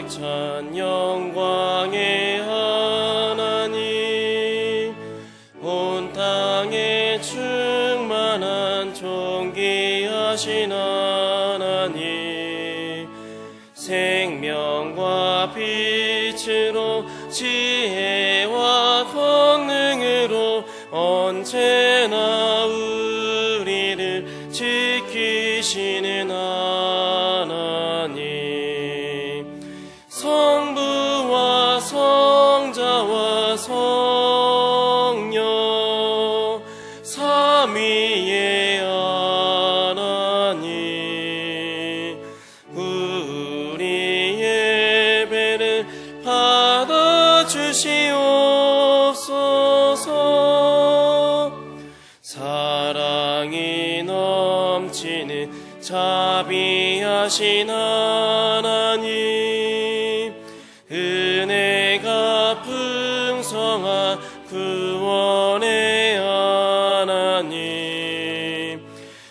찬 영광의 하나님, 온 땅에 충만한 존귀하신 하나님, 생명과 빛으로 지혜와 권능으로 언제나 우리를 지키시는 하나님, 성부와 성자와 성령 삼위의 하나님, 우리 예배를 받아주시옵소서. 사랑이 넘치는 자비하신 하나님, 은혜가 풍성한 구원의 하나님,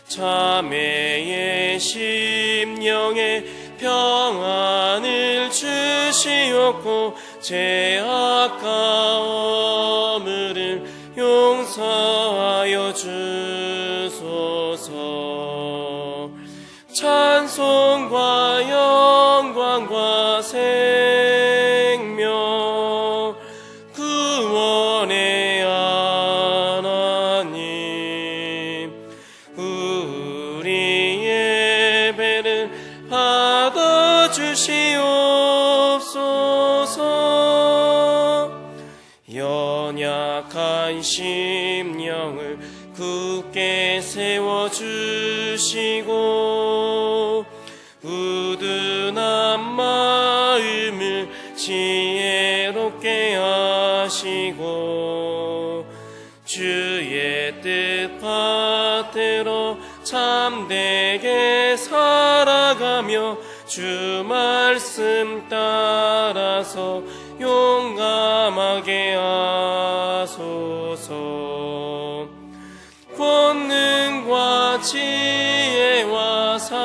자매의 심령에 평안을 주시옵고 죄악 가움을 용서하여 주소서. 찬송과 영광과 생명 구원의 하나님, 우리 예배를 받아주시옵소서. 연약한 심령을 굳게 세워주시고 우둔한 마음을 지혜롭게 하시고 주의 뜻 받들어 참되게 살아가며 주 말씀 따라서 용감하게 하소서. 권능과 지혜와 사랑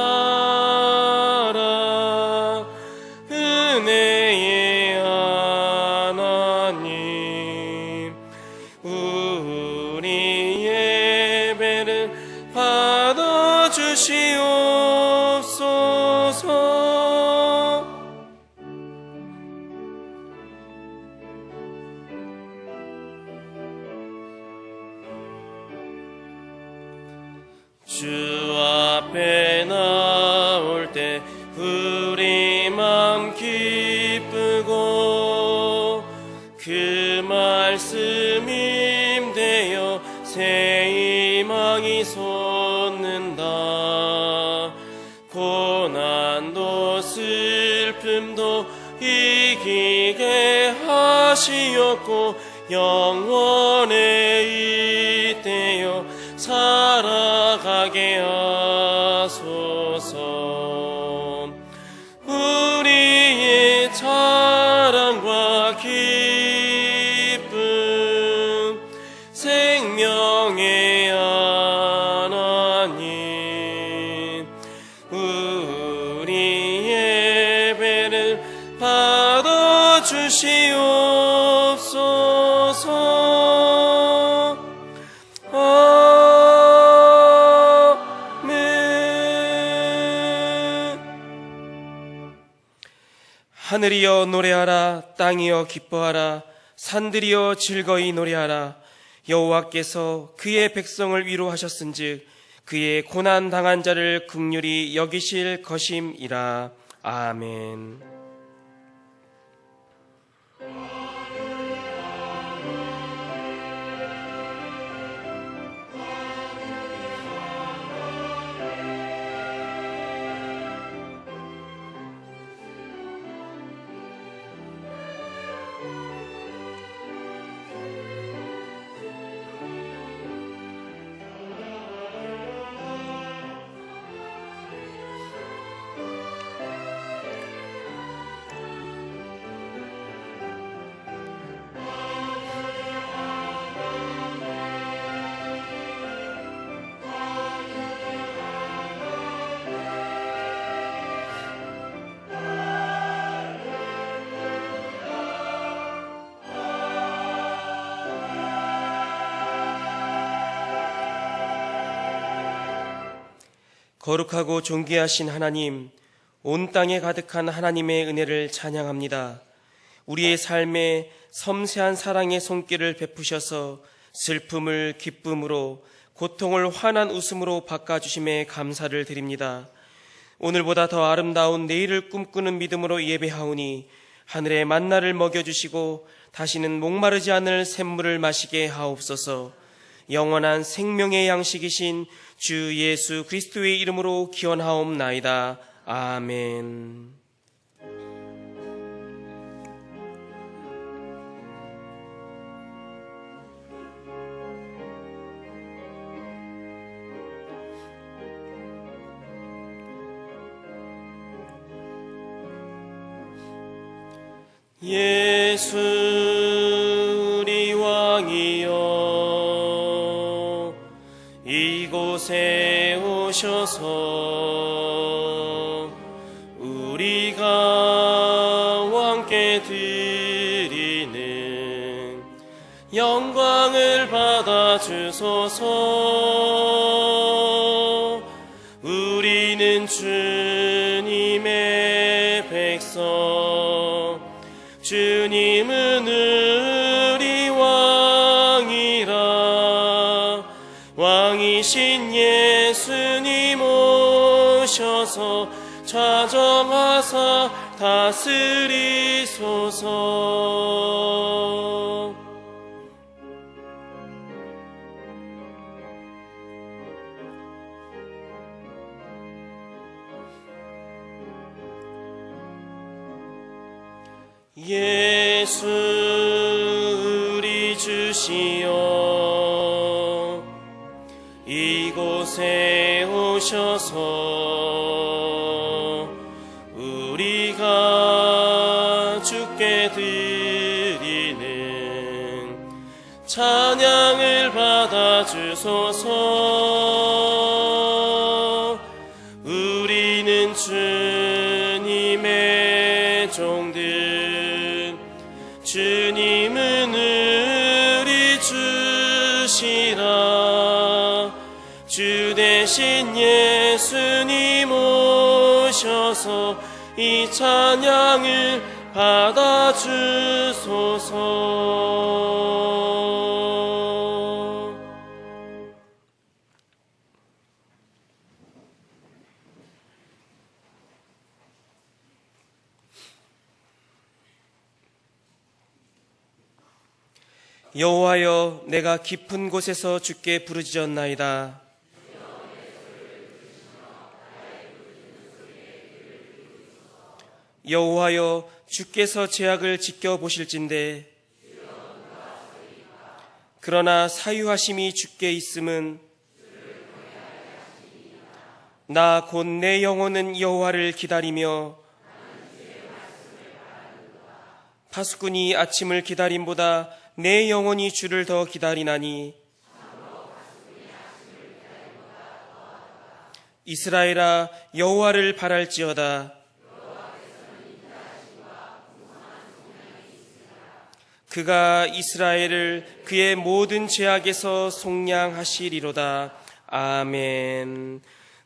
은혜의 하나님, 우리 예배를 받아주시옵소서. 주 앞에 나올 때 우리 맘 기쁘고 그 말씀 임되어 새 희망이 솟는다. 고난도 슬픔도 이기게 하시었고 영원에 잇대어 살아가게 하소서. 우리의 자랑과 기쁨 생명의 하나님, 우리 예배를 받아주시옵소서. 하늘이여 노래하라. 땅이여 기뻐하라. 산들이여 즐거이 노래하라. 여호와께서 그의 백성을 위로하셨은즉 그의 고난 당한 자를 긍휼히 여기실 것임이라. 아멘. 거룩하고 존귀하신 하나님, 온 땅에 가득한 하나님의 은혜를 찬양합니다. 우리의 삶에 섬세한 사랑의 손길을 베푸셔서 슬픔을 기쁨으로, 고통을 환한 웃음으로 바꿔주심에 감사를 드립니다. 오늘보다 더 아름다운 내일을 꿈꾸는 믿음으로 예배하오니 하늘의 만나를 먹여주시고 다시는 목마르지 않을 샘물을 마시게 하옵소서. 영원한 생명의 양식이신 주 예수 그리스도의 이름으로 기원하옵나이다. 아멘. 예수 우리 왕이여, 이곳에 오셔서 우리가 왕께 드리는 영광을 받아주소서. 우리는 주님의 백성, 주님은 우리 왕이라. 왕이신 예수님 오셔서 좌정하사 다스리소서. 예수 우리 주시여, 이곳에 오셔서 우리가 주께 드리는 찬양을 받아주소서. 우리는 주님의 종들, 주님은 우리 주시라. 주 대신 예수님 오셔서 이 찬양을 받아주소서. 여호와여, 내가 깊은 곳에서 주께 부르짖었나이다. 여호와여, 주께서 제약을 지켜보실진대. 그러나 사유하심이 주께 있음은 나 곧 내 영혼은 여호와를 기다리며 파수꾼이 아침을 기다림보다 내 영혼이 주를 더 기다리나니. 이스라엘아, 여호와를 바랄지어다. 그가 이스라엘을 그의 모든 죄악에서 속량하시리로다. 아멘.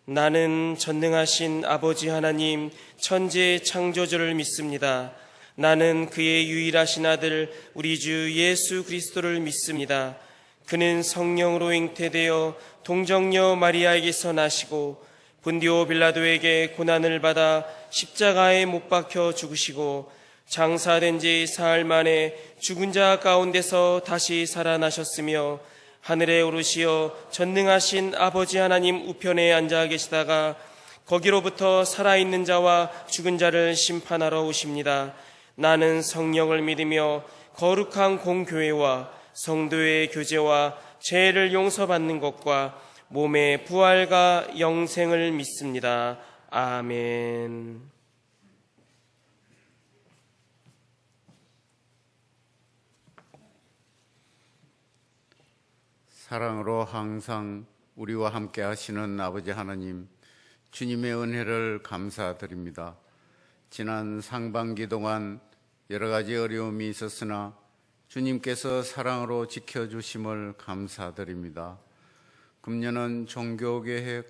나는 전능하신 아버지 하나님, 천지의 창조주를 믿습니다. 나는 그의 유일하신 아들 우리 주 예수 그리스도를 믿습니다. 그는 성령으로 잉태되어 동정녀 마리아에게서 나시고 본디오 빌라도에게 고난을 받아 십자가에 못 박혀 죽으시고 장사된 지 사흘 만에 죽은 자 가운데서 다시 살아나셨으며 하늘에 오르시어 전능하신 아버지 하나님 우편에 앉아 계시다가 거기로부터 살아있는 자와 죽은 자를 심판하러 오십니다. 나는 성령을 믿으며 거룩한 공교회와 성도의 교제와 죄를 용서받는 것과 몸의 부활과 영생을 믿습니다. 아멘. 사랑으로 항상 우리와 함께 하시는 아버지 하나님, 주님의 은혜를 감사드립니다. 지난 상반기 동안 여러 가지 어려움이 있었으나 주님께서 사랑으로 지켜주심을 감사드립니다. 금년은 종교개혁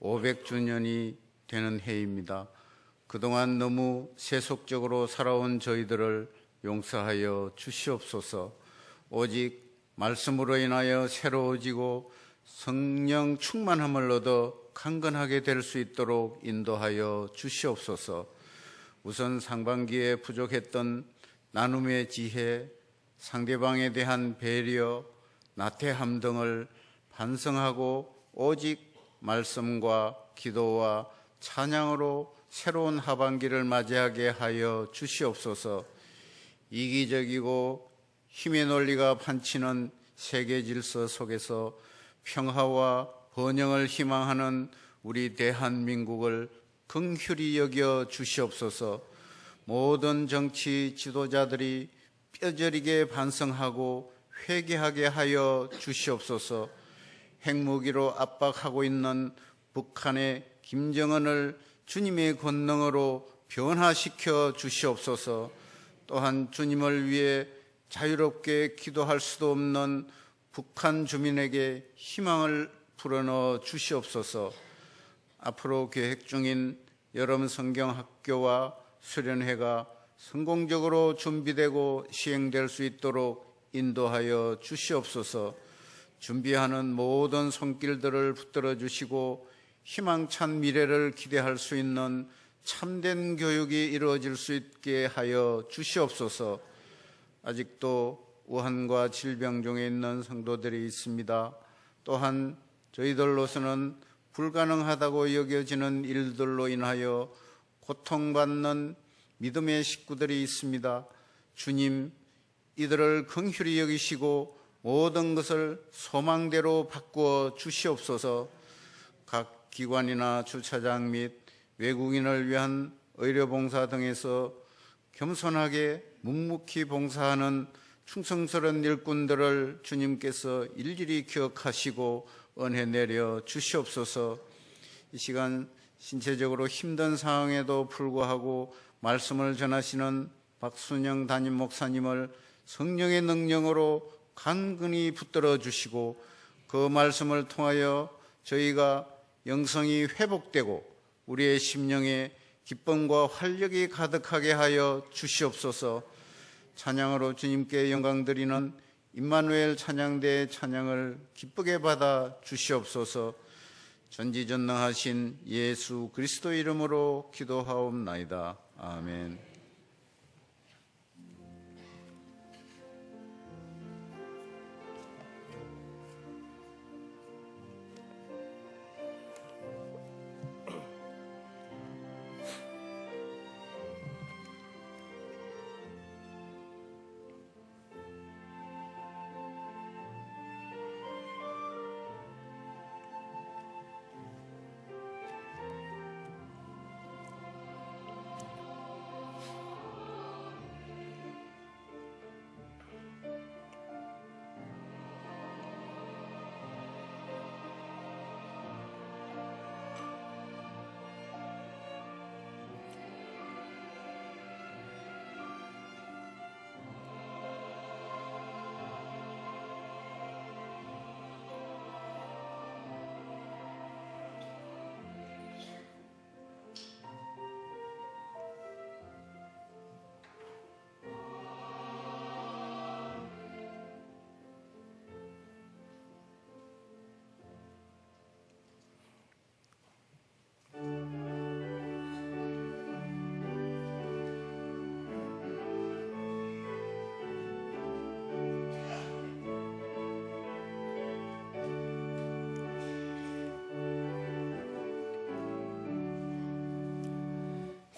500주년이 되는 해입니다. 그동안 너무 세속적으로 살아온 저희들을 용서하여 주시옵소서. 오직 말씀으로 인하여 새로워지고 성령 충만함을 얻어 강건하게 될 수 있도록 인도하여 주시옵소서. 우선 상반기에 부족했던 나눔의 지혜, 상대방에 대한 배려, 나태함 등을 반성하고 오직 말씀과 기도와 찬양으로 새로운 하반기를 맞이하게 하여 주시옵소서. 이기적이고 힘의 논리가 판치는 세계 질서 속에서 평화와 번영을 희망하는 우리 대한민국을 긍휼히 여겨 주시옵소서. 모든 정치 지도자들이 뼈저리게 반성하고 회개하게 하여 주시옵소서. 핵무기로 압박하고 있는 북한의 김정은을 주님의 권능으로 변화시켜 주시옵소서. 또한 주님을 위해 자유롭게 기도할 수도 없는 북한 주민에게 희망을 불어넣어 주시옵소서. 앞으로 계획 중인 여름 성경학교와 수련회가 성공적으로 준비되고 시행될 수 있도록 인도하여 주시옵소서. 준비하는 모든 손길들을 붙들어 주시고 희망찬 미래를 기대할 수 있는 참된 교육이 이루어질 수 있게 하여 주시옵소서. 아직도 우환과 질병 중에 있는 성도들이 있습니다. 또한 저희들로서는 불가능하다고 여겨지는 일들로 인하여 고통받는 믿음의 식구들이 있습니다. 주님, 이들을 긍휼히 여기시고 모든 것을 소망대로 바꾸어 주시옵소서. 각 기관이나 주차장 및 외국인을 위한 의료봉사 등에서 겸손하게 묵묵히 봉사하는 충성스러운 일꾼들을 주님께서 일일이 기억하시고 은혜 내려 주시옵소서. 이 시간 신체적으로 힘든 상황에도 불구하고 말씀을 전하시는 박순영 담임 목사님을 성령의 능력으로 강건히 붙들어 주시고 그 말씀을 통하여 저희가 영성이 회복되고 우리의 심령에 기쁨과 활력이 가득하게 하여 주시옵소서. 찬양으로 주님께 영광 드리는 임마누엘 찬양대의 찬양을 기쁘게 받아 주시옵소서. 전지전능하신 예수 그리스도 이름으로 기도하옵나이다. 아멘.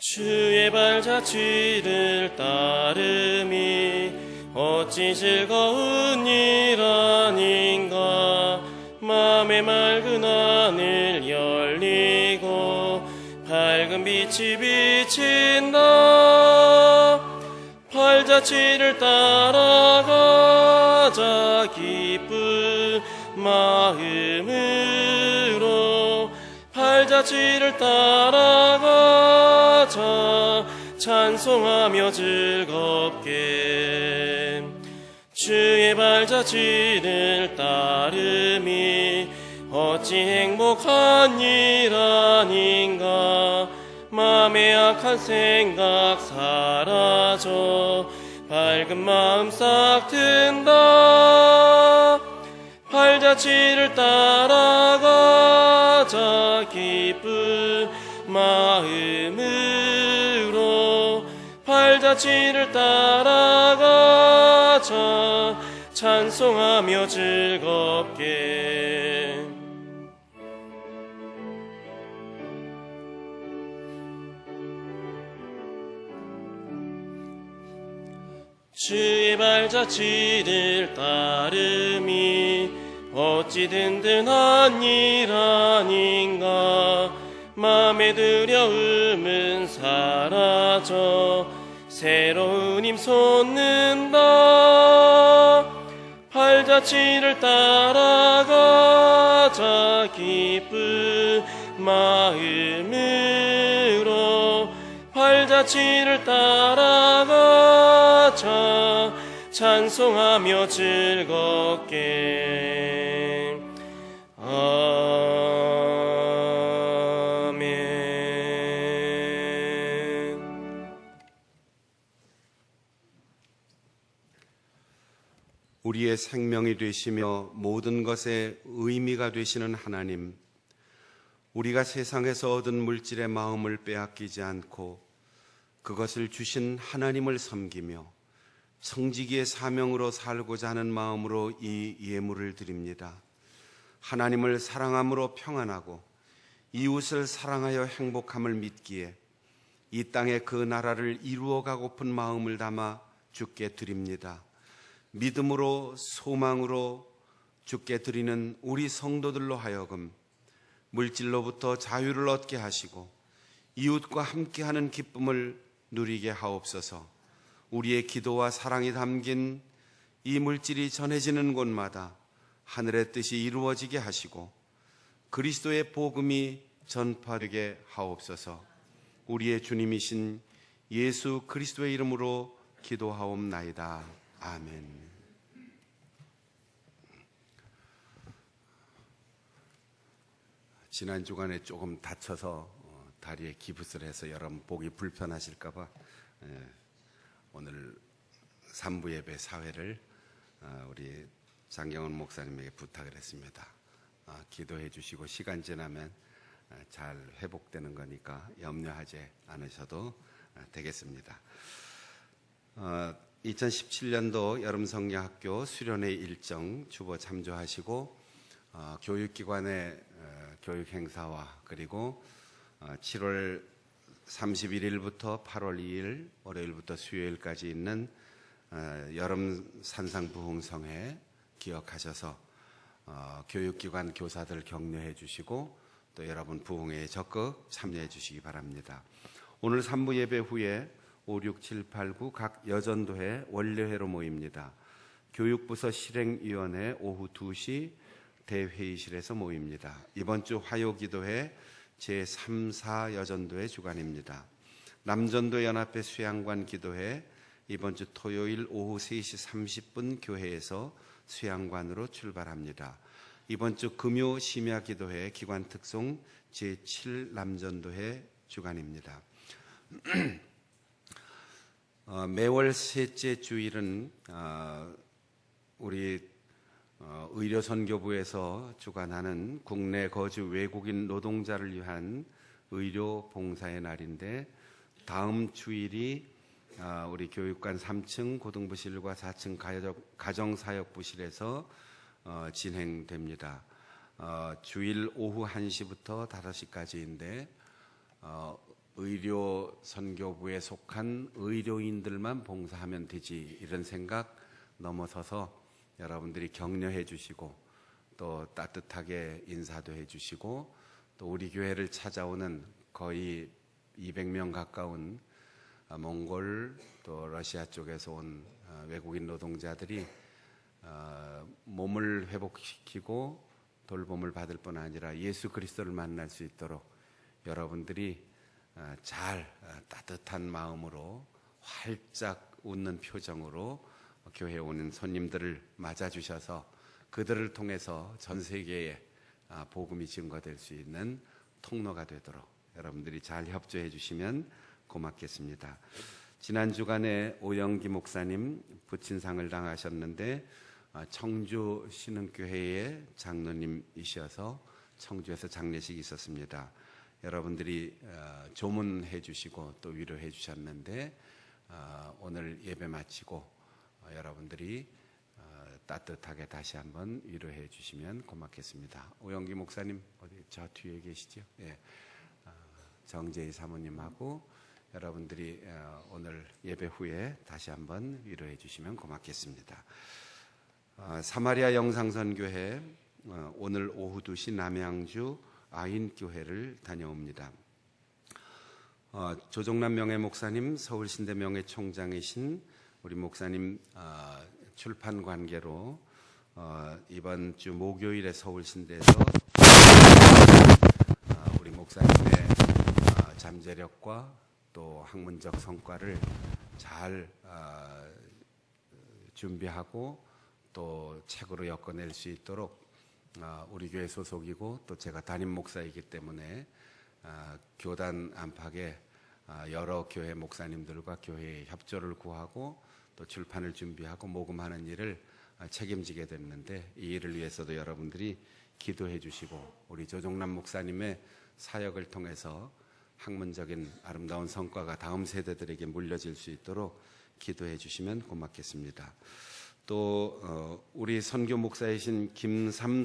주의 발자취를 따름이 어찌 즐거운 일 아닌가. 맘의 맑은 하늘 열리고 밝은 빛이 비친다. 발자취를 따라가자 기쁜 마음으로. 발자취를 따라가자 찬송하며 즐겁게. 주의 발자취를 따름이 어찌 행복한 일 아닌가. 맘의 악한 생각 사라져 밝은 마음 싹 든다. 팔자취를 따라가자 기쁜 마음으로. 팔자취를 따라가자 찬송하며 즐겁게. 주의 발자취를 따름이 어찌 든든한 일 아닌가. 맘의 두려움은 사라져 새로운 힘 솟는다. 팔자취를 따라가자 기쁜 마음으로. 팔자취를 따라가자 찬송하며 즐겁게. 아멘. 우리의 생명이 되시며 모든 것에 의미가 되시는 하나님, 우리가 세상에서 얻은 물질의 마음을 빼앗기지 않고 그것을 주신 하나님을 섬기며 성지기의 사명으로 살고자 하는 마음으로 이 예물을 드립니다. 하나님을 사랑함으로 평안하고 이웃을 사랑하여 행복함을 믿기에 이 땅에 그 나라를 이루어가고픈 마음을 담아 주께 드립니다. 믿음으로 소망으로 주께 드리는 우리 성도들로 하여금 물질로부터 자유를 얻게 하시고 이웃과 함께하는 기쁨을 누리게 하옵소서. 우리의 기도와 사랑이 담긴 이 물질이 전해지는 곳마다 하늘의 뜻이 이루어지게 하시고 그리스도의 복음이 전파되게 하옵소서. 우리의 주님이신 예수 그리스도의 이름으로 기도하옵나이다. 아멘. 지난 주간에 조금 다쳐서 다리에 기부스를 해서 여러분 보기 불편하실까봐 오늘 3부 예배 사회를 우리 장경원 목사님에게 부탁을 했습니다. 기도해 주시고 시간 지나면 잘 회복되는 거니까 염려하지 않으셔도 되겠습니다. 2017년도 여름성야학교 수련회 일정 주보 참조하시고 교육기관의 교육행사와 그리고 7월 31일부터 8월 2일 월요일부터 수요일까지 있는 여름 산상 부흥성회 기억하셔서 교육기관 교사들 격려해 주시고 또 여러분 부흥회에 적극 참여해 주시기 바랍니다. 오늘 3부 예배 후에 5, 6, 7, 8, 9 각 여전도회 원례회로 모입니다. 교육부서 실행위원회 오후 2시 대회의실에서 모입니다. 이번 주 화요기도회 제3, 4 여전도회 주간입니다. 남전도 연합회 수양관 기도회 이번 주 토요일 오후 3시 30분 교회에서 수양관으로 출발합니다. 이번 주 금요 심야 기도회 기관 특송 제7 남전도회 주간입니다. 매월 셋째 주일은 우리 의료선교부에서 주관하는 국내 거주 외국인 노동자를 위한 의료 봉사의 날인데 다음 주일이 우리 교육관 3층 고등부실과 4층 가정사역부실에서 진행됩니다. 주일 오후 1시부터 5시까지인데 의료선교부에 속한 의료인들만 봉사하면 되지 이런 생각 넘어서서 여러분들이 격려해 주시고 또 따뜻하게 인사도 해 주시고 또 우리 교회를 찾아오는 거의 200명 가까운 몽골 또 러시아 쪽에서 온 외국인 노동자들이 몸을 회복시키고 돌봄을 받을 뿐 아니라 예수 그리스도를 만날 수 있도록 여러분들이 잘 따뜻한 마음으로 활짝 웃는 표정으로 교회에 오는 손님들을 맞아주셔서 그들을 통해서 전 세계에 복음이 증거될 수 있는 통로가 되도록 여러분들이 잘 협조해 주시면 고맙겠습니다. 지난 주간에 오영기 목사님 부친상을 당하셨는데 청주 신흥교회의 장로님이셔서 청주에서 장례식이 있었습니다. 여러분들이 조문해 주시고 또 위로해 주셨는데 오늘 예배 마치고 여러분들이 따뜻하게 다시 한번 위로해 주시면 고맙겠습니다. 오영기 목사님 어디 저 뒤에 계시죠? 예. 정재희 사모님하고 여러분들이 오늘 예배 후에 다시 한번 위로해 주시면 고맙겠습니다. 사마리아 영상선교회 오늘 오후 2시 남양주 아인교회를 다녀옵니다. 조정남 명예목사님, 서울신대 명예총장이신 우리 목사님 출판 관계로 이번 주 목요일에 서울신대에서 우리 목사님의 잠재력과 또 학문적 성과를 잘 준비하고 또 책으로 엮어낼 수 있도록 우리 교회 소속이고 또 제가 담임 목사이기 때문에 교단 안팎에 여러 교회 목사님들과 교회의 협조를 구하고 또 출판을 준비하고 모금하는 일을 책임지게 됐는데 이 일을 위해서도 여러분들이 기도해 주시고 우리 조정남 목사님의 사역을 통해서 학문적인 아름다운 성과가 다음 세대들에게 물려질 수 있도록 기도해 주시면 고맙겠습니다. 또 우리 선교 목사이신 김삼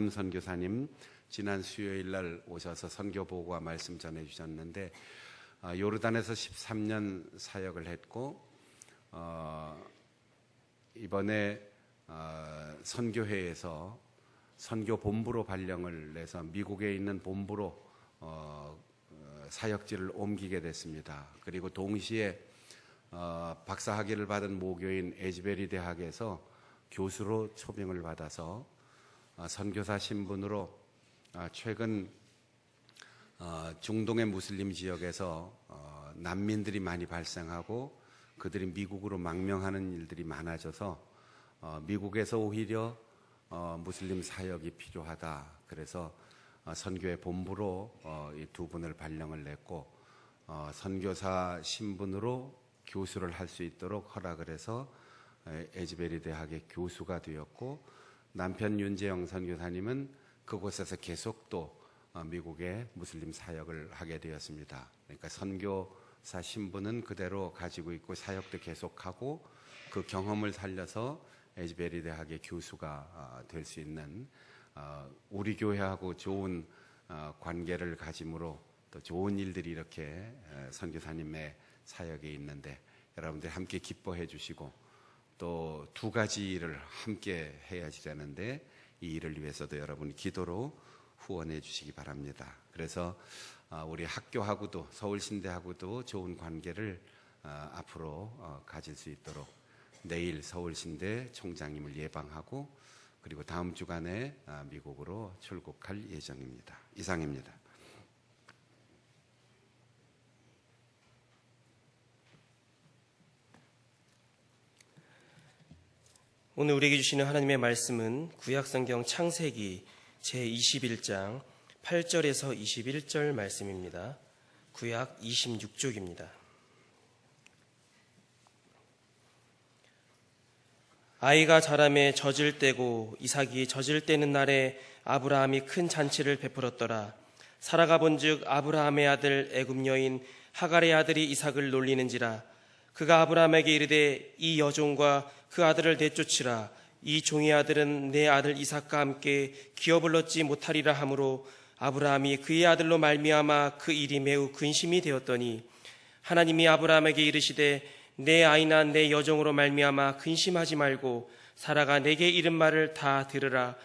선교사님 지난 수요일 날 오셔서 선교 보고와 말씀 전해 주셨는데 요르단에서 13년 사역을 했고 이번에 선교회에서 선교 본부로 발령을 내서 미국에 있는 본부로 사역지를 옮기게 됐습니다. 그리고 동시에 박사학위를 받은 모교인 에즈베리 대학에서 교수로 초빙을 받아서 선교사 신분으로 최근 중동의 무슬림 지역에서 난민들이 많이 발생하고 그들이 미국으로 망명하는 일들이 많아져서 미국에서 오히려 무슬림 사역이 필요하다. 그래서 선교의 본부로 이 두 분을 발령을 냈고 선교사 신분으로 교수를 할 수 있도록 허락을 해서 에즈베리 대학의 교수가 되었고 남편 윤재영 선교사님은 그곳에서 계속 또 미국의 무슬림 사역을 하게 되었습니다. 그러니까 선교사 신분은 그대로 가지고 있고 사역도 계속하고 그 경험을 살려서 에즈베리 대학의 교수가 될 수 있는 우리 교회하고 좋은 관계를 가짐으로 또 좋은 일들이 이렇게 선교사님의 사역에 있는데 여러분들 함께 기뻐해 주시고 또 두 가지 일을 함께 해야지 되는데 이 일을 위해서도 여러분이 기도로 후원해 주시기 바랍니다. 그래서 우리 학교하고도 서울신대하고도 좋은 관계를 앞으로 가질 수 있도록 내일 서울신대 총장님을 예방하고 그리고 다음 주간에 미국으로 출국할 예정입니다. 이상입니다. 오늘 우리에게 주시는 하나님의 말씀은 구약성경 창세기 제21장 8절에서 21절 말씀입니다. 구약 26쪽입니다. 아이가 자라매 젖을 떼고 이삭이 젖을 떼는 날에 아브라함이 큰 잔치를 베풀었더라. 사라가 본즉 아브라함의 아들 애굽 여인 하갈의 아들이 이삭을 놀리는지라. 그가 아브라함에게 이르되 이 여종과 그 아들을 내쫓으라. 이 종의 아들은 내 아들 이삭과 함께 기업을 얻지 못하리라 하므로 아브라함이 그의 아들로 말미암아 그 일이 매우 근심이 되었더니 하나님이 아브라함에게 이르시되 내 아이나 내 여종으로 말미암아 근심하지 말고 사라가 내게 이른 말을 다 들으라.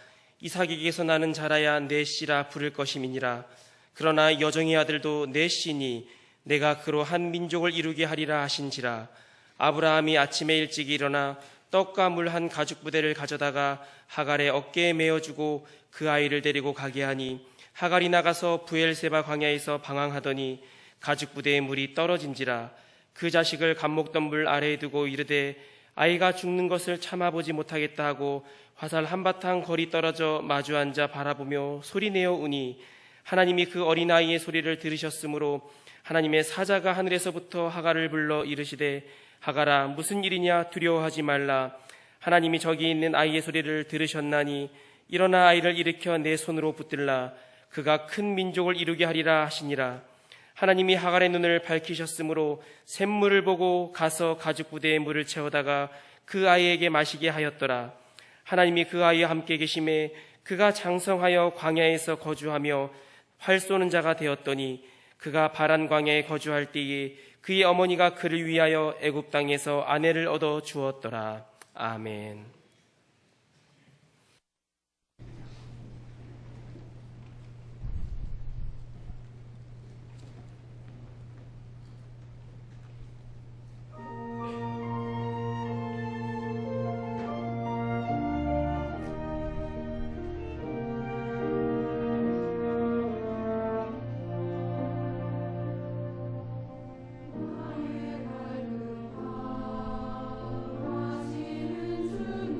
이삭에게서 나는 자라야 내 씨라 부를 것임이니라. 그러나 여종의 아들도 내 씨니 내가 그로 한 민족을 이루게 하리라 하신지라. 아브라함이 아침에 일찍 일어나 떡과 물 한 가죽 부대를 가져다가 하갈의 어깨에 메어주고 그 아이를 데리고 가게 하니 하갈이 나가서 부엘세바 광야에서 방황하더니 가죽 부대에 물이 떨어진지라. 그 자식을 감 먹던 물 아래에 두고 이르되 아이가 죽는 것을 참아보지 못하겠다 하고 화살 한바탕 거리 떨어져 마주 앉아 바라보며 소리내어 우니 하나님이 그 어린아이의 소리를 들으셨으므로 하나님의 사자가 하늘에서부터 하갈을 불러 이르시되 하갈아 무슨 일이냐 두려워하지 말라. 하나님이 저기 있는 아이의 소리를 들으셨나니 일어나 아이를 일으켜 내 손으로 붙들라. 그가 큰 민족을 이루게 하리라 하시니라. 하나님이 하갈의 눈을 밝히셨으므로 샘물을 보고 가서 가죽 부대에 물을 채우다가 그 아이에게 마시게 하였더라. 하나님이 그 아이와 함께 계심에 그가 장성하여 광야에서 거주하며 활 쏘는 자가 되었더니 그가 바란 광야에 거주할 때에 그의 어머니가 그를 위하여 애굽 땅에서 아내를 얻어 주었더라. 아멘. 하시는 주님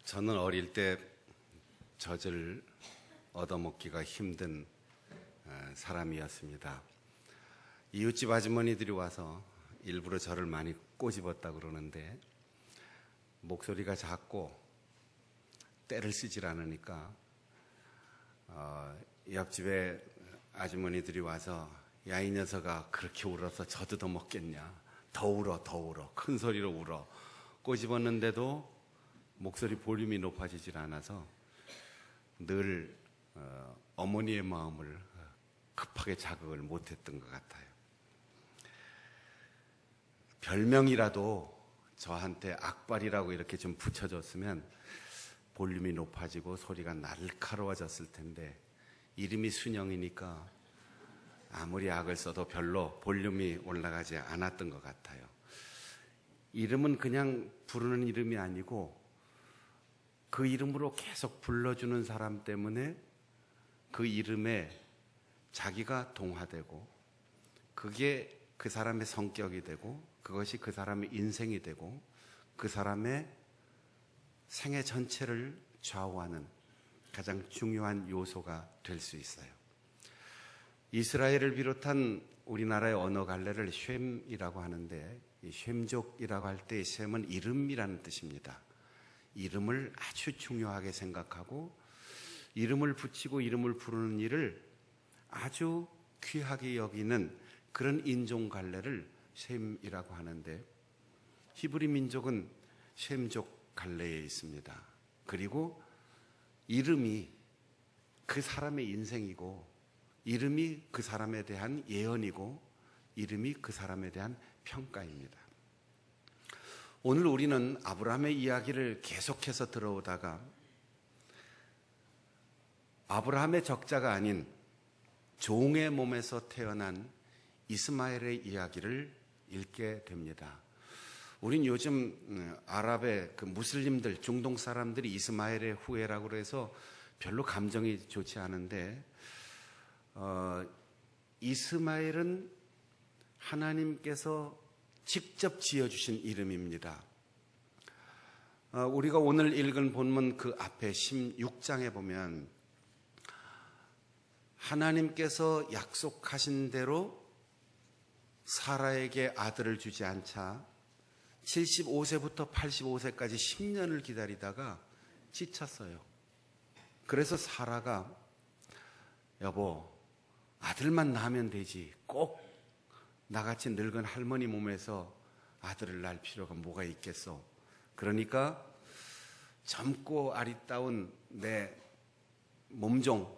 저는 어릴 때 젖을 얻어먹기가 힘든 사람이었습니다. 이웃집 아주머니들이 와서 일부러 저를 많이 꼬집었다 그러는데 목소리가 작고 때를 쓰질 않으니까 옆집에 아주머니들이 와서 야, 이 녀석아 그렇게 울어서 젖 얻어먹겠냐, 더 울어 더 울어, 큰 소리로 울어. 꼬집었는데도 목소리 볼륨이 높아지질 않아서 늘 어머니의 마음을 급하게 자극을 못했던 것 같아요. 별명이라도 저한테 악발이라고 이렇게 좀 붙여줬으면 볼륨이 높아지고 소리가 날카로워졌을 텐데 이름이 순영이니까 아무리 악을 써도 별로 볼륨이 올라가지 않았던 것 같아요. 이름은 그냥 부르는 이름이 아니고 그 이름으로 계속 불러주는 사람 때문에 그 이름에 자기가 동화되고 그게 그 사람의 성격이 되고 그것이 그 사람의 인생이 되고 그 사람의 생애 전체를 좌우하는 가장 중요한 요소가 될 수 있어요. 이스라엘을 비롯한 우리나라의 언어 갈래를 쉔이라고 하는데 이 쉔족이라고 할 때 쉔은 이름이라는 뜻입니다. 이름을 아주 중요하게 생각하고 이름을 붙이고 이름을 부르는 일을 아주 귀하게 여기는 그런 인종 갈래를 쉔이라고 하는데 히브리 민족은 쉔족 갈래에 있습니다. 그리고 이름이 그 사람의 인생이고 이름이 그 사람에 대한 예언이고 이름이 그 사람에 대한 평가입니다. 오늘 우리는 아브라함의 이야기를 계속해서 들어오다가 아브라함의 적자가 아닌 종의 몸에서 태어난 이스마엘의 이야기를 읽게 됩니다. 우린 요즘 아랍의 그 무슬림들, 중동 사람들이 이스마엘의 후예라고 해서 별로 감정이 좋지 않은데 이스마엘은 하나님께서 직접 지어주신 이름입니다. 우리가 오늘 읽은 본문 그 앞에 16장에 보면 하나님께서 약속하신 대로 사라에게 아들을 주지 않자 75세부터 85세까지 10년을 기다리다가 지쳤어요. 그래서 사라가 여보 아들만 낳으면 되지 꼭 나같이 늙은 할머니 몸에서 아들을 낳을 필요가 뭐가 있겠어. 그러니까 젊고 아리따운 내 몸종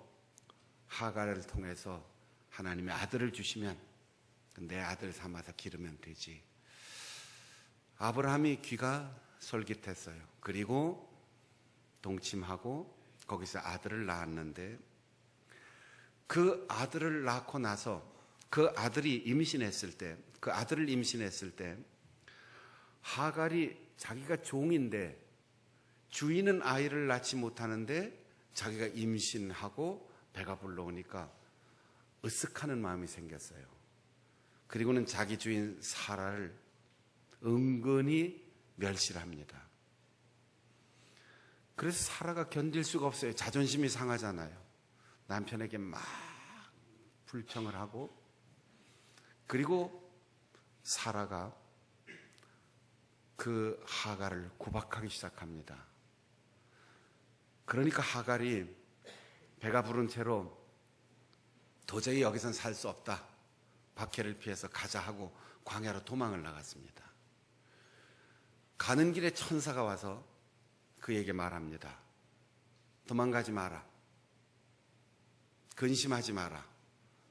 하갈을 통해서 하나님의 아들을 주시면 내 아들 삼아서 기르면 되지. 아브라함이 귀가 솔깃했어요. 그리고 동침하고 거기서 아들을 낳았는데 그 아들을 낳고 나서 그 아들이 임신했을 때, 그 아들을 임신했을 때 하갈이 자기가 종인데 주인은 아이를 낳지 못하는데 자기가 임신하고 배가 불러오니까 으쓱하는 마음이 생겼어요. 그리고는 자기 주인 사라를 은근히 멸시를 합니다. 그래서 사라가 견딜 수가 없어요. 자존심이 상하잖아요. 남편에게 막 불평을 하고 그리고 사라가 그 하갈을 구박하기 시작합니다. 그러니까 하갈이 배가 부른 채로 도저히 여기선 살 수 없다. 박해를 피해서 가자 하고 광야로 도망을 나갔습니다. 가는 길에 천사가 와서 그에게 말합니다. 도망가지 마라. 근심하지 마라.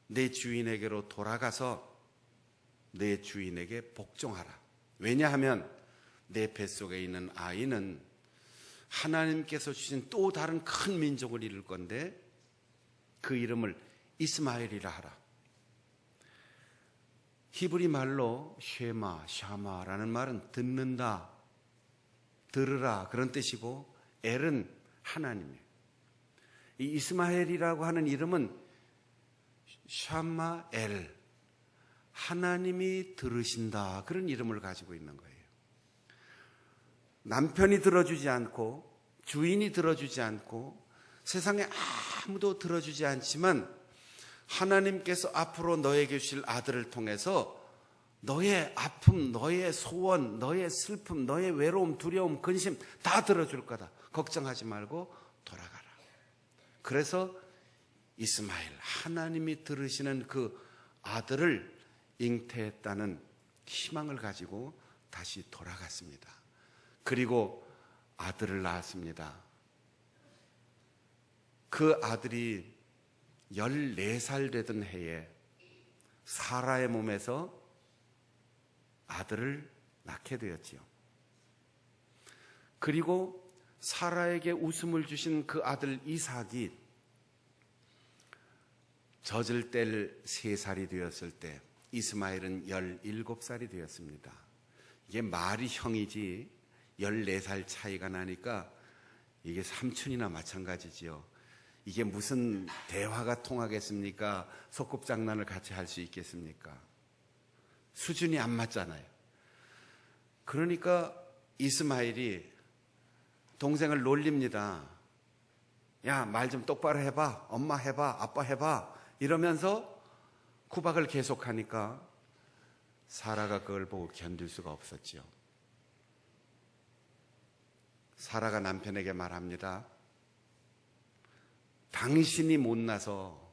내 주인에게로 돌아가서 내 주인에게 복종하라. 왜냐하면 내 뱃속에 있는 아이는 하나님께서 주신 또 다른 큰 민족을 이룰 건데 그 이름을 이스마엘이라 하라. 히브리 말로 쉐마, 샤마라는 말은 듣는다, 들으라 그런 뜻이고 엘은 하나님이에요. 이 이스마엘이라고 하는 이름은 샤마엘, 하나님이 들으신다 그런 이름을 가지고 있는 거예요. 남편이 들어주지 않고 주인이 들어주지 않고 세상에 아무도 들어주지 않지만 하나님께서 앞으로 너에게 주실 아들을 통해서 너의 아픔, 너의 소원, 너의 슬픔, 너의 외로움, 두려움, 근심 다 들어줄 거다. 걱정하지 말고 돌아가라. 그래서 이스마엘, 하나님이 들으시는 그 아들을 잉태했다는 희망을 가지고 다시 돌아갔습니다. 그리고 아들을 낳았습니다. 그 아들이 14살 되던 해에 사라의 몸에서 아들을 낳게 되었지요. 그리고 사라에게 웃음을 주신 그 아들 이삭이 젖을 뗄 3살이 되었을 때 이스마엘은 17살이 되었습니다. 이게 말이 형이지 14살 차이가 나니까 이게 삼촌이나 마찬가지지요. 이게 무슨 대화가 통하겠습니까? 소꿉장난을 같이 할 수 있겠습니까? 수준이 안 맞잖아요. 그러니까 이스마엘이 동생을 놀립니다. 야, 말 좀 똑바로 해봐. 엄마 해봐. 아빠 해봐. 이러면서 구박을 계속하니까 사라가 그걸 보고 견딜 수가 없었지요. 사라가 남편에게 말합니다. 당신이 못나서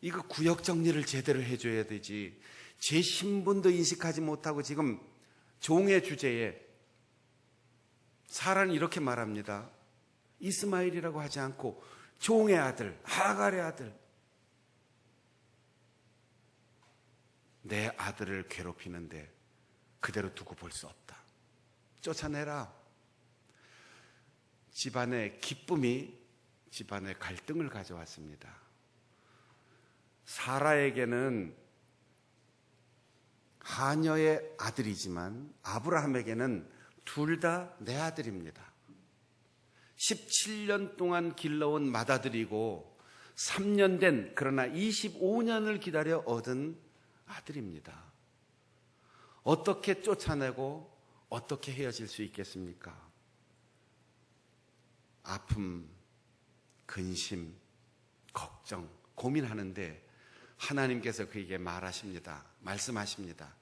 이거 구역 정리를 제대로 해줘야 되지. 제 신분도 인식하지 못하고 지금 종의 주제에 사라는 이렇게 말합니다. 이스마엘이라고 하지 않고 종의 아들, 하갈의 아들. 내 아들을 괴롭히는데 그대로 두고 볼 수 없다. 쫓아내라. 집안의 기쁨이 집안의 갈등을 가져왔습니다. 사라에게는 하녀의 아들이지만 아브라함에게는 둘 다 내 아들입니다. 17년 동안 길러온 맏아들이고 3년 된 그러나 25년을 기다려 얻은 아들입니다. 어떻게 쫓아내고 어떻게 헤어질 수 있겠습니까? 아픔, 근심, 걱정, 고민하는데 하나님께서 그에게 말하십니다. 말씀하십니다.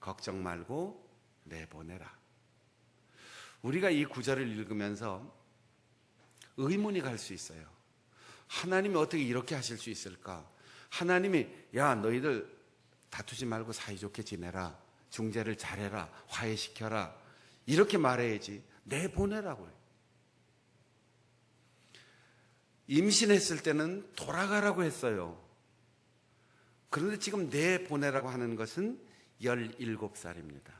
걱정 말고 내보내라. 우리가 이 구절을 읽으면서 의문이 갈 수 있어요. 하나님이 어떻게 이렇게 하실 수 있을까? 하나님이 야, 너희들 다투지 말고 사이좋게 지내라. 중재를 잘해라. 화해시켜라. 이렇게 말해야지. 내보내라고요. 임신했을 때는 돌아가라고 했어요. 그런데 지금 내보내라고 하는 것은 17살입니다.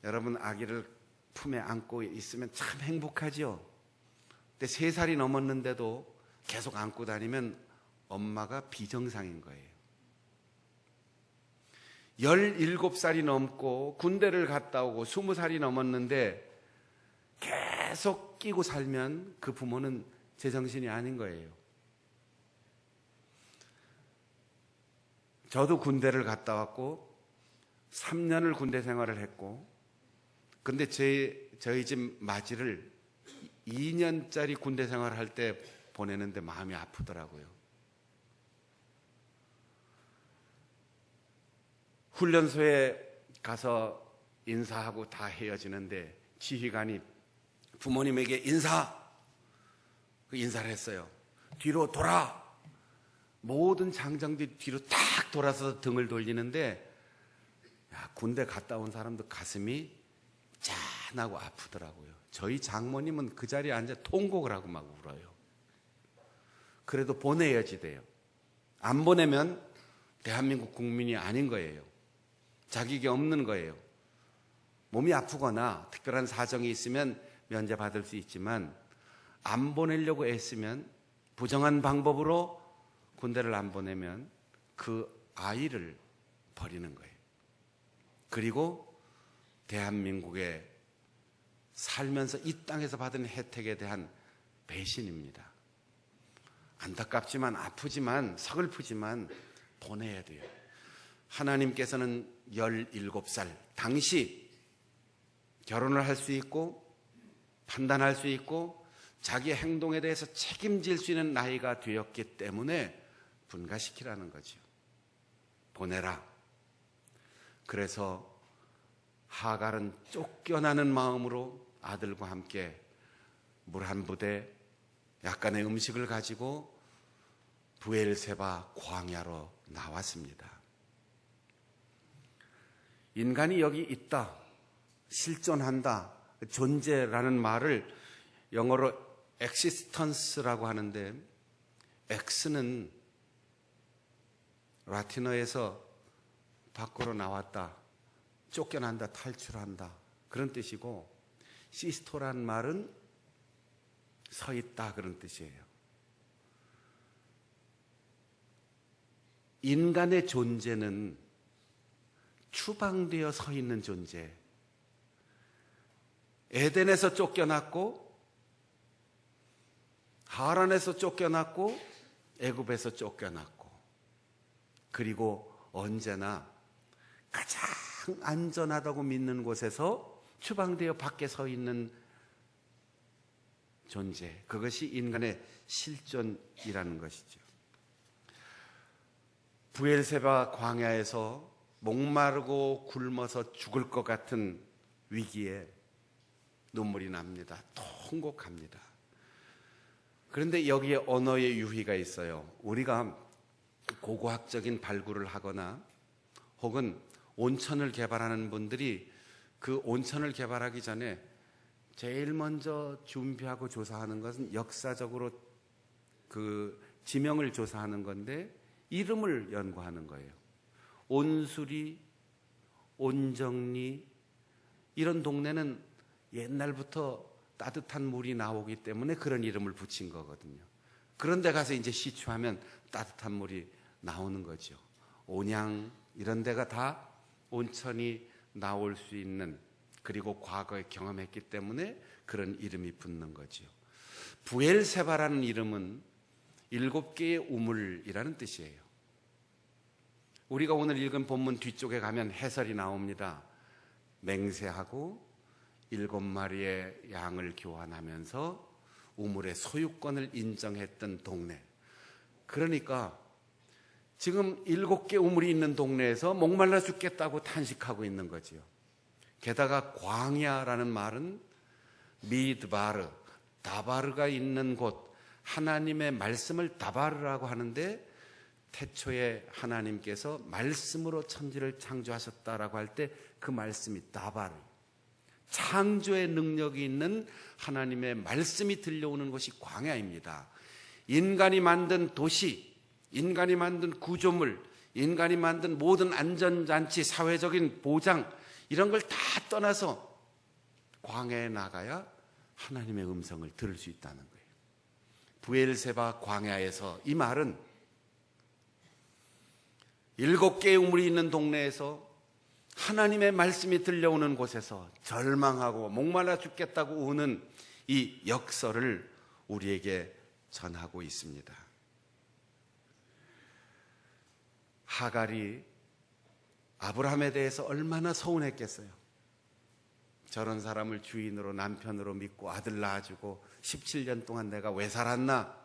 여러분, 아기를 품에 안고 있으면 참 행복하죠. 근데 3살이 넘었는데도 계속 안고 다니면 엄마가 비정상인 거예요. 17살이 넘고 군대를 갔다 오고 20살이 넘었는데 계속 끼고 살면 그 부모는 제정신이 아닌 거예요. 저도 군대를 갔다 왔고 3년을 군대 생활을 했고, 근데 저희 집 마지를 2년짜리 군대 생활을 할 때 보내는데 마음이 아프더라고요. 훈련소에 가서 인사하고 다 헤어지는데 지휘관이 부모님에게 인사를 했어요. 뒤로 돌아. 모든 장정들이 뒤로 딱 돌아서 등을 돌리는데, 야, 군대 갔다 온 사람도 가슴이 짠하고 아프더라고요. 저희 장모님은 그 자리에 앉아 통곡을 하고 막 울어요. 그래도 보내야지 돼요. 안 보내면 대한민국 국민이 아닌 거예요. 자격이 없는 거예요. 몸이 아프거나 특별한 사정이 있으면 면제받을 수 있지만 안 보내려고 애쓰면, 부정한 방법으로 군대를 안 보내면 그 아이를 버리는 거예요. 그리고 대한민국에 살면서 이 땅에서 받은 혜택에 대한 배신입니다. 안타깝지만 아프지만 서글프지만 보내야 돼요. 하나님께서는 17살 당시 결혼을 할 수 있고 판단할 수 있고 자기 행동에 대해서 책임질 수 있는 나이가 되었기 때문에 분가시키라는 거죠. 보내라. 그래서 하갈은 쫓겨나는 마음으로 아들과 함께 물 한 부대, 약간의 음식을 가지고 부엘세바 광야로 나왔습니다. 인간이 여기 있다, 실존한다, 존재라는 말을 영어로 existence라고 하는데, X는 라틴어에서 밖으로 나왔다, 쫓겨난다, 탈출한다 그런 뜻이고, 시스토란 말은 서 있다 그런 뜻이에요. 인간의 존재는 추방되어 서 있는 존재. 에덴에서 쫓겨났고, 하란에서 쫓겨났고, 애굽에서 쫓겨났고, 그리고 언제나 가장 안전하다고 믿는 곳에서 추방되어 밖에 서 있는 존재. 그것이 인간의 실존이라는 것이죠. 부엘세바 광야에서 목마르고 굶어서 죽을 것 같은 위기에 눈물이 납니다. 통곡합니다. 그런데 여기에 언어의 유희가 있어요. 우리가 고고학적인 발굴을 하거나 혹은 온천을 개발하는 분들이 그 온천을 개발하기 전에 제일 먼저 준비하고 조사하는 것은 역사적으로 그 지명을 조사하는 건데, 이름을 연구하는 거예요. 온수리, 온정리 이런 동네는 옛날부터 따뜻한 물이 나오기 때문에 그런 이름을 붙인 거거든요. 그런데 가서 이제 시추하면 따뜻한 물이 나오는 거죠. 온양 이런 데가 다 온천이 나올 수 있는, 그리고 과거에 경험했기 때문에 그런 이름이 붙는 거죠. 부엘세바라는 이름은 7개의 우물이라는 뜻이에요. 우리가 오늘 읽은 본문 뒤쪽에 가면 해설이 나옵니다. 맹세하고 7마리의 양을 교환하면서 우물의 소유권을 인정했던 동네. 그러니까 지금 7개 우물이 있는 동네에서 목말라 죽겠다고 탄식하고 있는 거지요. 게다가 광야라는 말은 미드바르, 다바르가 있는 곳, 하나님의 말씀을 다바르라고 하는데, 태초에 하나님께서 말씀으로 천지를 창조하셨다라고 할 때 그 말씀이 다바르, 창조의 능력이 있는 하나님의 말씀이 들려오는 곳이 광야입니다. 인간이 만든 도시, 인간이 만든 구조물, 인간이 만든 모든 안전장치, 사회적인 보장 이런 걸 다 떠나서 광야에 나가야 하나님의 음성을 들을 수 있다는 거예요. 부엘세바 광야에서, 이 말은 7개의 우물이 있는 동네에서 하나님의 말씀이 들려오는 곳에서 절망하고 목말라 죽겠다고 우는 이 역설을 우리에게 전하고 있습니다. 하갈이 아브라함에 대해서 얼마나 서운했겠어요. 저런 사람을 주인으로, 남편으로 믿고 아들 낳아주고 17년 동안 내가 왜 살았나?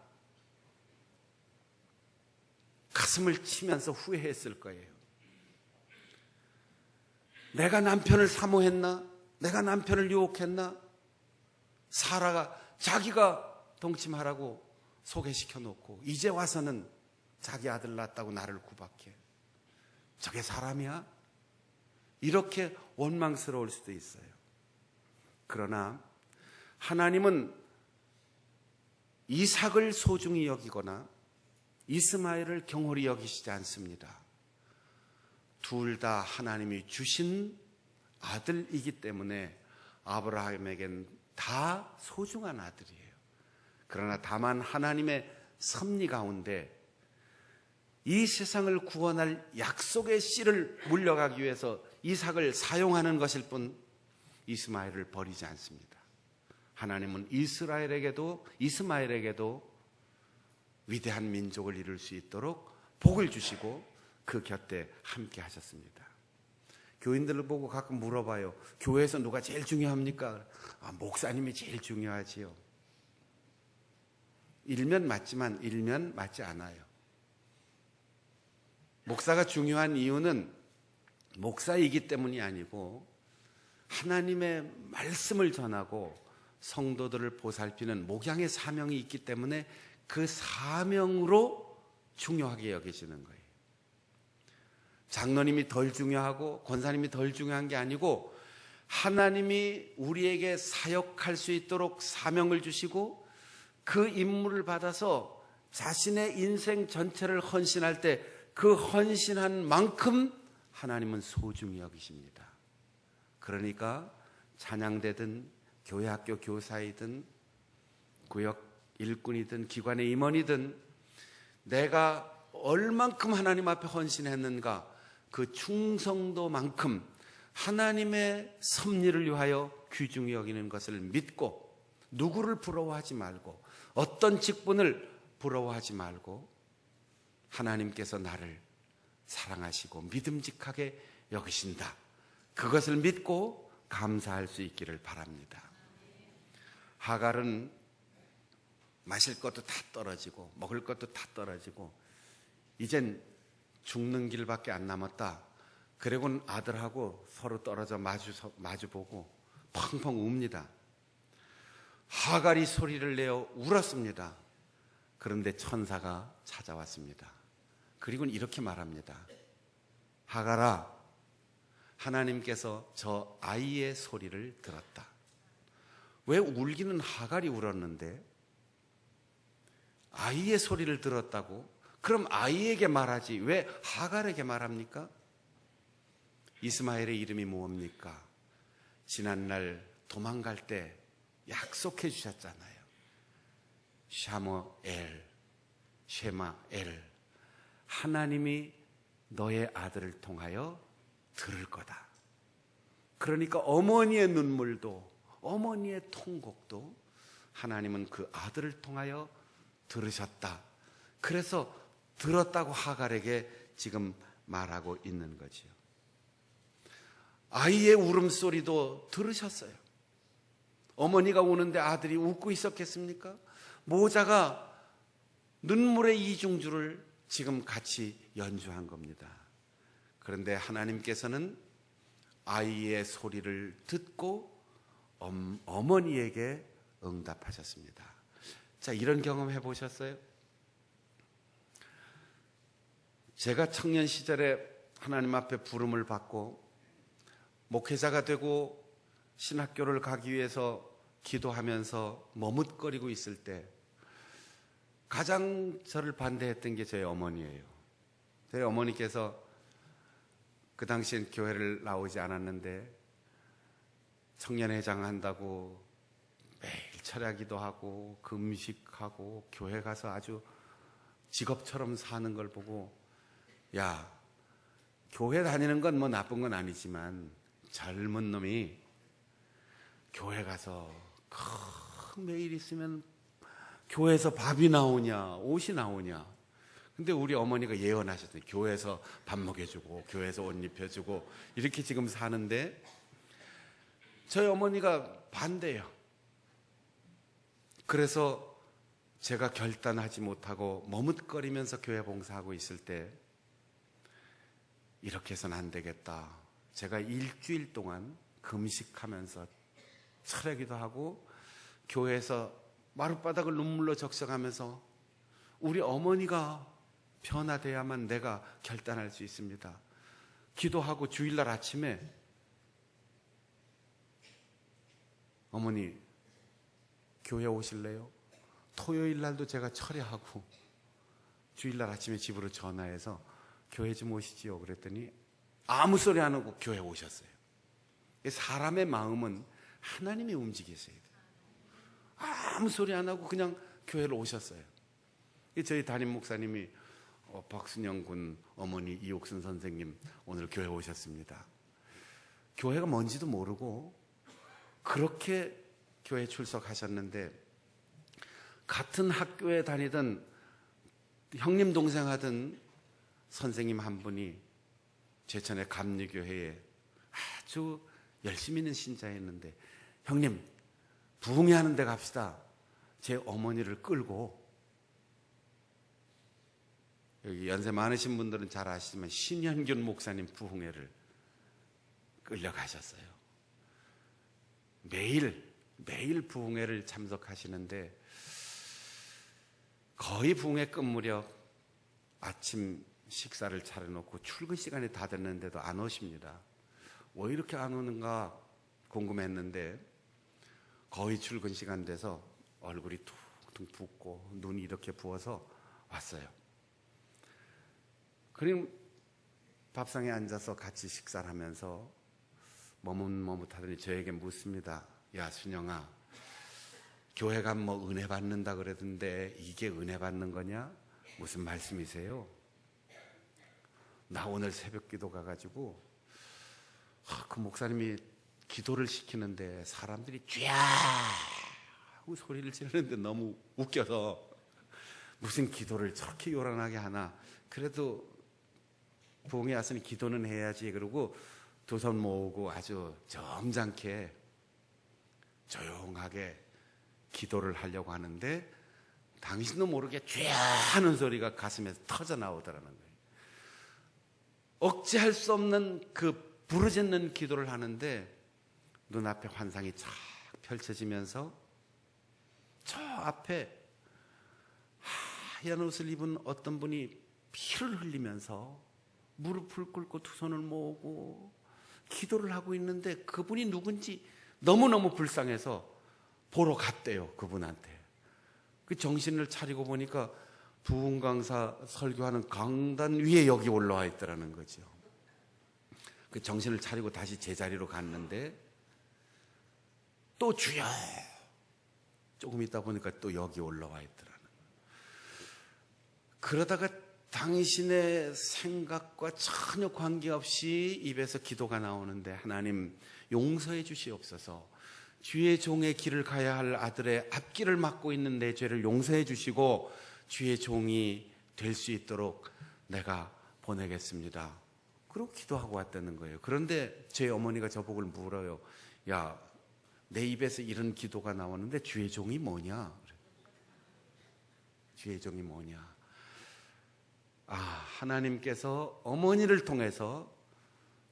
가슴을 치면서 후회했을 거예요. 내가 남편을 사모했나? 내가 남편을 유혹했나? 사라가 자기가 동침하라고 소개시켜 놓고 이제 와서는 자기 아들 낳았다고 나를 구박해. 저게 사람이야? 이렇게 원망스러울 수도 있어요. 그러나 하나님은 이삭을 소중히 여기거나 이스마엘을 경홀히 여기시지 않습니다. 둘 다 하나님이 주신 아들이기 때문에 아브라함에겐 다 소중한 아들이에요. 그러나 다만 하나님의 섭리 가운데 이 세상을 구원할 약속의 씨를 물려가기 위해서 이삭을 사용하는 것일 뿐 이스마엘을 버리지 않습니다. 하나님은 이스라엘에게도 이스마엘에게도 위대한 민족을 이룰 수 있도록 복을 주시고 그 곁에 함께 하셨습니다. 교인들을 보고 가끔 물어봐요. 교회에서 누가 제일 중요합니까? 목사님이 제일 중요하지요. 일면 맞지만 일면 맞지 않아요. 목사가 중요한 이유는 목사이기 때문이 아니고 하나님의 말씀을 전하고 성도들을 보살피는 목양의 사명이 있기 때문에 그 사명으로 중요하게 여기시는 거예요. 장로님이 덜 중요하고 권사님이 덜 중요한 게 아니고 하나님이 우리에게 사역할 수 있도록 사명을 주시고 그 임무를 받아서 자신의 인생 전체를 헌신할 때 그 헌신한 만큼 하나님은 소중히 여기십니다. 그러니까 찬양대든 교회학교 교사이든 구역 일꾼이든 기관의 임원이든 내가 얼만큼 하나님 앞에 헌신했는가 그 충성도만큼 하나님의 섭리를 위하여 귀중히 여기는 것을 믿고 누구를 부러워하지 말고 어떤 직분을 부러워하지 말고 하나님께서 나를 사랑하시고 믿음직하게 여기신다. 그것을 믿고 감사할 수 있기를 바랍니다. 하갈은 마실 것도 다 떨어지고 먹을 것도 다 떨어지고 이젠 죽는 길밖에 안 남았다. 그리고는 아들하고 서로 떨어져 마주보고 펑펑 웁니다. 하갈이 소리를 내어 울었습니다. 그런데 천사가 찾아왔습니다. 그리고는 이렇게 말합니다. 하갈아, 하나님께서 저 아이의 소리를 들었다. 왜 울기는 하갈이 울었는데 아이의 소리를 들었다고? 그럼 아이에게 말하지 왜 하갈에게 말합니까? 이스마엘의 이름이 무엇입니까? 지난날 도망갈 때 약속해 주셨잖아요. 쉐마엘 하나님이 너의 아들을 통하여 들을 거다. 그러니까 어머니의 눈물도 어머니의 통곡도 하나님은 그 아들을 통하여 들으셨다. 그래서 들었다고 하갈에게 지금 말하고 있는 거지요. 아이의 울음소리도 들으셨어요. 어머니가 우는데 아들이 웃고 있었겠습니까? 모자가 눈물의 이중주를 지금 같이 연주한 겁니다. 그런데 하나님께서는 아이의 소리를 듣고 어머니에게 응답하셨습니다. 자, 이런 경험 해보셨어요? 제가 청년 시절에 하나님 앞에 부름을 받고 목회자가 되고 신학교를 가기 위해서 기도하면서 머뭇거리고 있을 때 가장 저를 반대했던 게 저희 어머니예요. 저희 어머니께서 그 당시엔 교회를 나오지 않았는데 청년회장 한다고 매일 철야기도 하고 금식하고 교회 가서 아주 직업처럼 사는 걸 보고 야, 교회 다니는 건 뭐 나쁜 건 아니지만 젊은 놈이 교회 가서 매일 있으면 교회에서 밥이 나오냐 옷이 나오냐. 근데 우리 어머니가 예언하셨어요. 교회에서 밥 먹여주고 교회에서 옷 입혀주고 이렇게 지금 사는데 저희 어머니가 반대예요. 그래서 제가 결단하지 못하고 머뭇거리면서 교회 봉사하고 있을 때 이렇게 해서는 안 되겠다. 제가 일주일 동안 금식하면서 철야기도 하고 교회에서 마룻바닥을 눈물로 적셔가면서 우리 어머니가 변화돼야만 내가 결단할 수 있습니다. 기도하고 주일날 아침에 어머니 교회 오실래요? 토요일 날도 제가 철야하고 주일날 아침에 집으로 전화해서 교회 좀 오시지요. 그랬더니 아무 소리 안 하고 교회 오셨어요. 사람의 마음은 하나님이 움직이셔야 돼요. 아무 소리 안 하고 그냥 교회로 오셨어요. 저희 담임 목사님이 박순영 군 어머니 이옥순 선생님 오늘 교회 오셨습니다. 교회가 뭔지도 모르고 그렇게 교회 출석하셨는데 같은 학교에 다니던 형님 동생 하던 선생님 한 분이 제천의 감리교회에 아주 열심히 있는 신자였는데, 형님 부흥회 하는 데 갑시다. 제 어머니를 끌고, 여기 연세 많으신 분들은 잘 아시지만 신현균 목사님 부흥회를 끌려가셨어요. 매일 부흥회를 참석하시는데 거의 부흥회 끝 무렵 아침 식사를 차려놓고 출근 시간이 다 됐는데도 안 오십니다. 왜 이렇게 안 오는가 궁금했는데 거의 출근 시간 돼서 얼굴이 퉁퉁 붓고 눈이 이렇게 부어서 왔어요. 그럼 밥상에 앉아서 같이 식사를 하면서 머뭇머뭇하더니 저에게 묻습니다. 야, 순영아, 교회 가면 뭐 은혜 받는다 그러던데 이게 은혜 받는 거냐? 무슨 말씀이세요? 나 오늘 새벽 기도 가가지고 그 목사님이 기도를 시키는데 사람들이 쥐야 하고 소리를 지르는데 너무 웃겨서 무슨 기도를 저렇게 요란하게 하나, 그래도 부흥회 왔으니 기도는 해야지 그러고 두 손 모으고 아주 점잖게 조용하게 기도를 하려고 하는데 당신도 모르게 쥐야 하는 소리가 가슴에서 터져 나오더라는 거예요. 억제할 수 없는 그 부르짖는 기도를 하는데 눈앞에 환상이 쫙 펼쳐지면서 저 앞에 하얀 옷을 입은 어떤 분이 피를 흘리면서 무릎을 꿇고 두 손을 모으고 기도를 하고 있는데 그분이 누군지 너무너무 불쌍해서 보러 갔대요. 그분한테. 그 정신을 차리고 보니까 부흥 강사 설교하는 강단 위에 여기 올라와 있더라는 거죠. 그 정신을 차리고 다시 제자리로 갔는데 또 주여, 조금 있다 보니까 또 여기 올라와 있더라는 거예요. 그러다가 당신의 생각과 전혀 관계없이 입에서 기도가 나오는데, 하나님 용서해 주시옵소서. 주의 종의 길을 가야 할 아들의 앞길을 막고 있는 내 죄를 용서해 주시고 주의 종이 될 수 있도록 내가 보내겠습니다. 그러고 기도하고 왔다는 거예요. 그런데 제 어머니가 저보고 물어요. 야, 내 입에서 이런 기도가 나오는데 주의 종이 뭐냐? 주의 종이 뭐냐? 아, 하나님께서 어머니를 통해서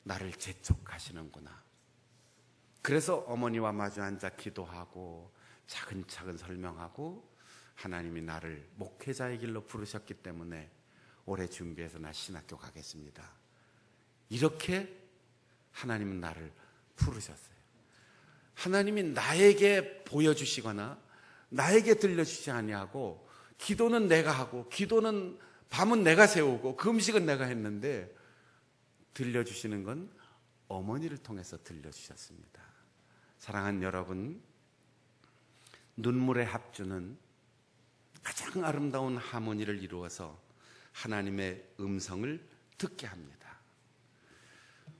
나를 재촉하시는구나. 그래서 어머니와 마주 앉아 기도하고 차근차근 설명하고 하나님이 나를 목회자의 길로 부르셨기 때문에 올해 준비해서 나 신학교 가겠습니다. 이렇게 하나님은 나를 부르셨어요. 하나님이 나에게 보여주시거나 나에게 들려주지 아니하고, 기도는 내가 하고 기도는 밤은 내가 세우고 금식은 내가 했는데 들려주시는 건 어머니를 통해서 들려주셨습니다. 사랑하는 여러분, 눈물의 합주는 가장 아름다운 하모니를 이루어서 하나님의 음성을 듣게 합니다.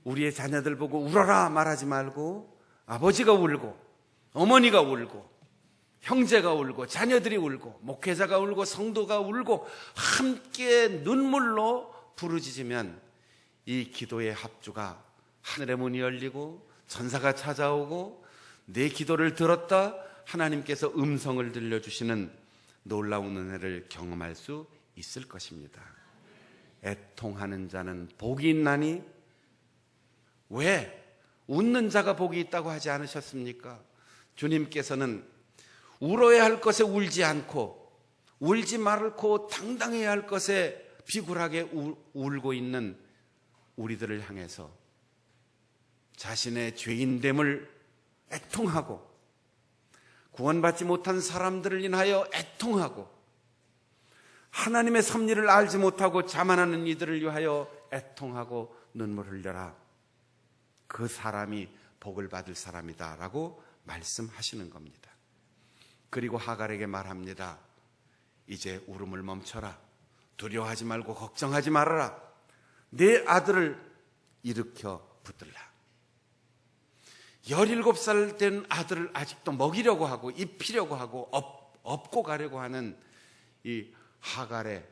우리의 자녀들 보고 울어라 말하지 말고 아버지가 울고 어머니가 울고 형제가 울고 자녀들이 울고 목회자가 울고 성도가 울고 함께 눈물로 부르짖으면 이 기도의 합주가 하늘의 문이 열리고 천사가 찾아오고 내 기도를 들었다, 하나님께서 음성을 들려주시는 놀라운 은혜를 경험할 수 있을 것입니다. 애통하는 자는 복이 있나니, 왜 웃는 자가 복이 있다고 하지 않으셨습니까? 주님께서는 울어야 할 것에 울지 않고 울지 말고 당당해야 할 것에 비굴하게 울고 있는 우리들을 향해서 자신의 죄인됨을 애통하고 구원받지 못한 사람들을 인하여 애통하고 하나님의 섭리를 알지 못하고 자만하는 이들을 위하여 애통하고 눈물 흘려라. 그 사람이 복을 받을 사람이다 라고 말씀하시는 겁니다. 그리고 하갈에게 말합니다. 이제 울음을 멈춰라. 두려워하지 말고 걱정하지 말아라. 내 아들을 일으켜 붙들라. 17살 된 아들을 아직도 먹이려고 하고 입히려고 하고 업고 가려고 하는 이 하갈의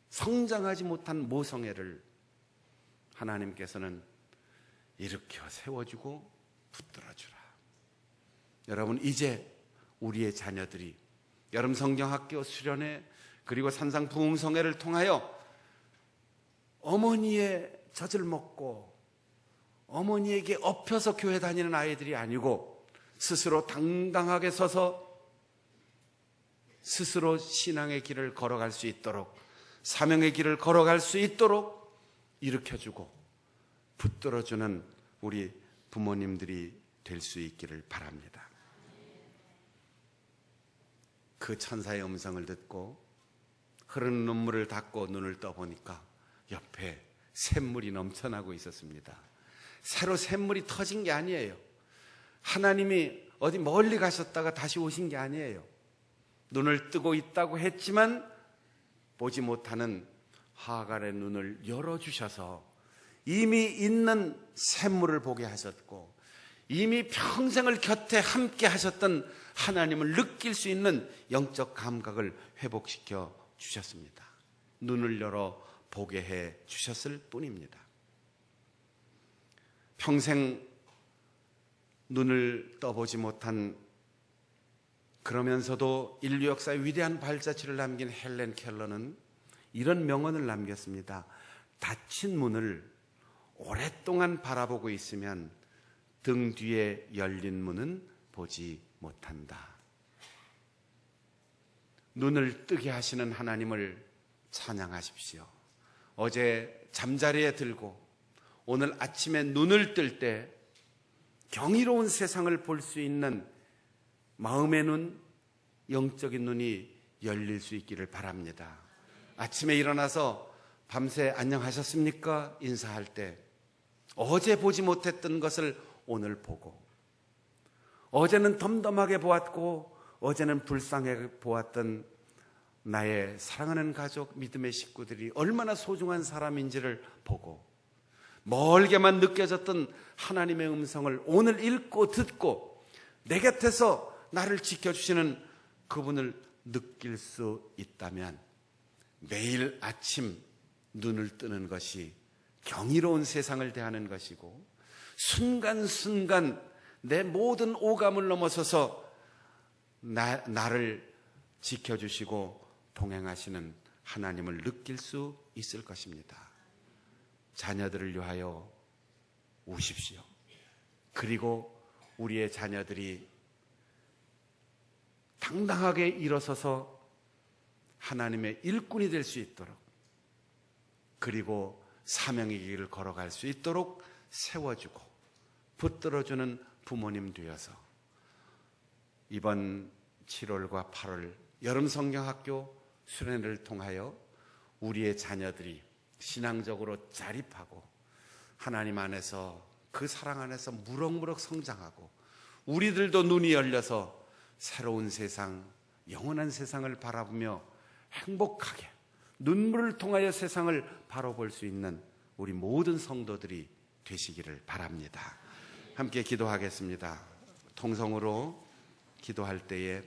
성장하지 못한 모성애를 하나님께서는 일으켜 세워주고 붙들어주라. 여러분, 이제 우리의 자녀들이 여름 성경학교 수련회 그리고 산상 부흥성회를 통하여 어머니의 젖을 먹고 어머니에게 엎혀서 교회 다니는 아이들이 아니고 스스로 당당하게 서서 스스로 신앙의 길을 걸어갈 수 있도록, 사명의 길을 걸어갈 수 있도록 일으켜주고 붙들어주는 우리 부모님들이 될 수 있기를 바랍니다. 그 천사의 음성을 듣고 흐르는 눈물을 닦고 눈을 떠보니까 옆에 샘물이 넘쳐나고 있었습니다. 새로 샘물이 터진 게 아니에요. 하나님이 어디 멀리 가셨다가 다시 오신 게 아니에요. 눈을 뜨고 있다고 했지만 보지 못하는 하갈의 눈을 열어주셔서 이미 있는 샘물을 보게 하셨고, 이미 평생을 곁에 함께 하셨던 하나님을 느낄 수 있는 영적 감각을 회복시켜 주셨습니다. 눈을 열어 보게 해 주셨을 뿐입니다. 평생 눈을 떠보지 못한, 그러면서도 인류 역사의 위대한 발자취를 남긴 헬렌 켈러는 이런 명언을 남겼습니다. 닫힌 문을 오랫동안 바라보고 있으면 등 뒤에 열린 문은 보지 못한다. 눈을 뜨게 하시는 하나님을 찬양하십시오. 어제 잠자리에 들고 오늘 아침에 눈을 뜰 때 경이로운 세상을 볼 수 있는 마음의 눈, 영적인 눈이 열릴 수 있기를 바랍니다. 아침에 일어나서 밤새 안녕하셨습니까? 인사할 때 어제 보지 못했던 것을 오늘 보고, 어제는 덤덤하게 보았고 어제는 불쌍하게 보았던 나의 사랑하는 가족, 믿음의 식구들이 얼마나 소중한 사람인지를 보고, 멀게만 느껴졌던 하나님의 음성을 오늘 읽고 듣고 내 곁에서 나를 지켜주시는 그분을 느낄 수 있다면 매일 아침 눈을 뜨는 것이 경이로운 세상을 대하는 것이고, 순간순간 내 모든 오감을 넘어서서 나를 지켜주시고 동행하시는 하나님을 느낄 수 있을 것입니다. 자녀들을 위하여 우십시오. 그리고 우리의 자녀들이 당당하게 일어서서 하나님의 일꾼이 될 수 있도록, 그리고 사명의 길을 걸어갈 수 있도록 세워주고 붙들어주는 부모님 되어서 이번 7월과 8월 여름 성경학교 수련회를 통하여 우리의 자녀들이 신앙적으로 자립하고 하나님 안에서, 그 사랑 안에서 무럭무럭 성장하고 우리들도 눈이 열려서 새로운 세상, 영원한 세상을 바라보며 행복하게 눈물을 통하여 세상을 바라볼 수 있는 우리 모든 성도들이 되시기를 바랍니다. 함께 기도하겠습니다. 통성으로 기도할 때에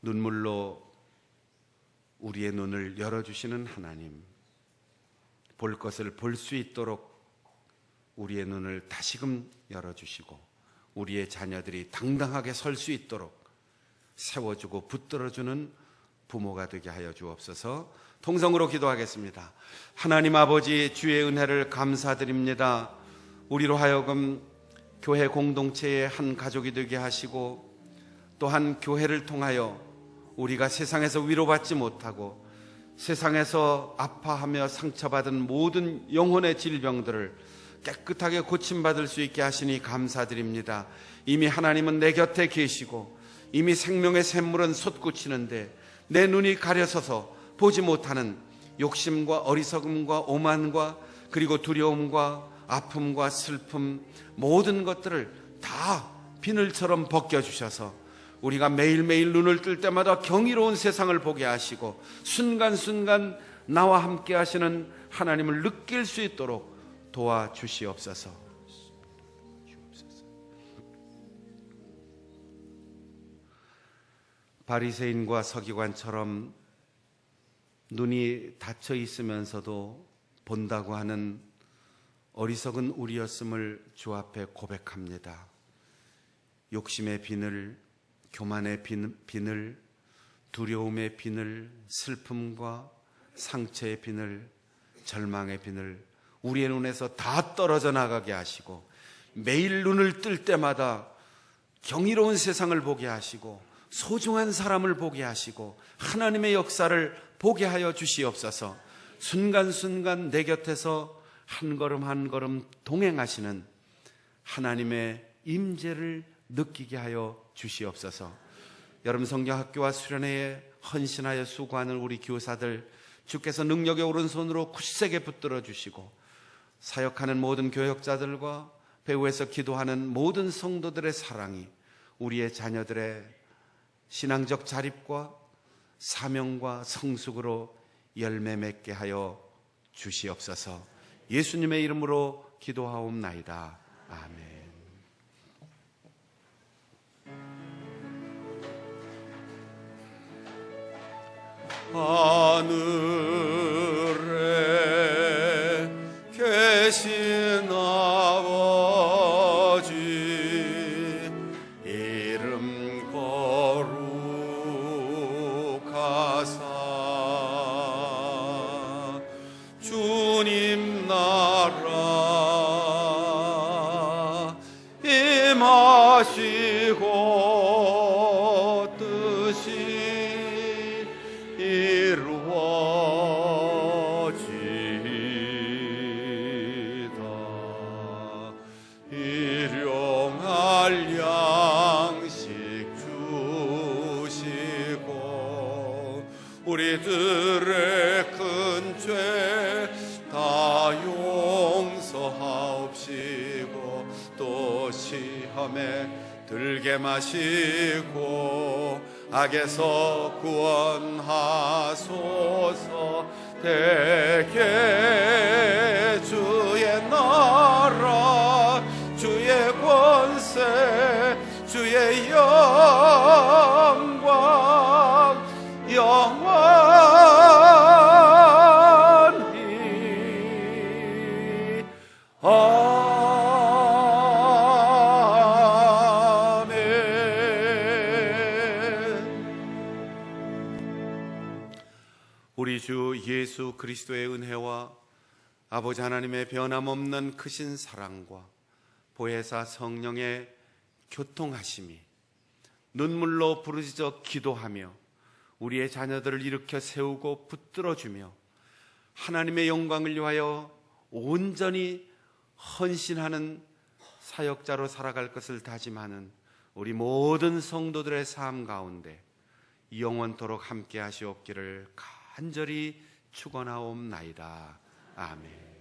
눈물로 우리의 눈을 열어주시는 하나님, 볼 것을 볼 수 있도록 우리의 눈을 다시금 열어주시고 우리의 자녀들이 당당하게 설 수 있도록 세워주고 붙들어주는 부모가 되게 하여 주옵소서. 통성으로 기도하겠습니다. 하나님 아버지, 주의 은혜를 감사드립니다. 우리로 하여금 교회 공동체의 한 가족이 되게 하시고, 또한 교회를 통하여 우리가 세상에서 위로받지 못하고 세상에서 아파하며 상처받은 모든 영혼의 질병들을 깨끗하게 고침받을 수 있게 하시니 감사드립니다. 이미 하나님은 내 곁에 계시고 이미 생명의 샘물은 솟구치는데 내 눈이 가려서서 보지 못하는 욕심과 어리석음과 오만과 그리고 두려움과 아픔과 슬픔, 모든 것들을 다 비늘처럼 벗겨주셔서 우리가 매일매일 눈을 뜰 때마다 경이로운 세상을 보게 하시고 순간순간 나와 함께 하시는 하나님을 느낄 수 있도록 도와주시옵소서. 바리새인과 서기관처럼 눈이 닫혀 있으면서도 본다고 하는 어리석은 우리였음을 주 앞에 고백합니다. 욕심의 비늘, 교만의 비늘, 두려움의 비늘, 슬픔과 상처의 비늘, 절망의 비늘, 우리의 눈에서 다 떨어져 나가게 하시고, 매일 눈을 뜰 때마다 경이로운 세상을 보게 하시고, 소중한 사람을 보게 하시고, 하나님의 역사를 보게 하여 주시옵소서. 순간순간 내 곁에서 한 걸음 한 걸음 동행하시는 하나님의 임재를 느끼게 하여 주시옵소서. 여러분, 성경학교와 수련회에 헌신하여 수고하는 우리 교사들, 주께서 능력의 오른손으로 굳세게 붙들어 주시고, 사역하는 모든 교역자들과 배후에서 기도하는 모든 성도들의 사랑이 우리의 자녀들의 신앙적 자립과 사명과 성숙으로 열매 맺게 하여 주시옵소서. 예수님의 이름으로 기도하옵나이다. 아멘. 하늘에 계신 아버지, 이름 거룩하사 주님 나라 임하시고 뜻이 이루어지다. 일용할 양식 주시고, 우리들의 큰 죄 다 용서하옵시고, 또 시험에 들게 마시고 악에서 구원하소서. 대개 주의 나라, 주의 권세, 주의 영광 영원히 우리 주 예수 그리스도의 은혜와 아버지 하나님의 변함없는 크신 사랑과 보혜사 성령의 교통하심이, 눈물로 부르짖어 기도하며 우리의 자녀들을 일으켜 세우고 붙들어주며 하나님의 영광을 위하여 온전히 헌신하는 사역자로 살아갈 것을 다짐하는 우리 모든 성도들의 삶 가운데 영원토록 함께 하시옵기를 간절히 축원하옵나이다. 아멘.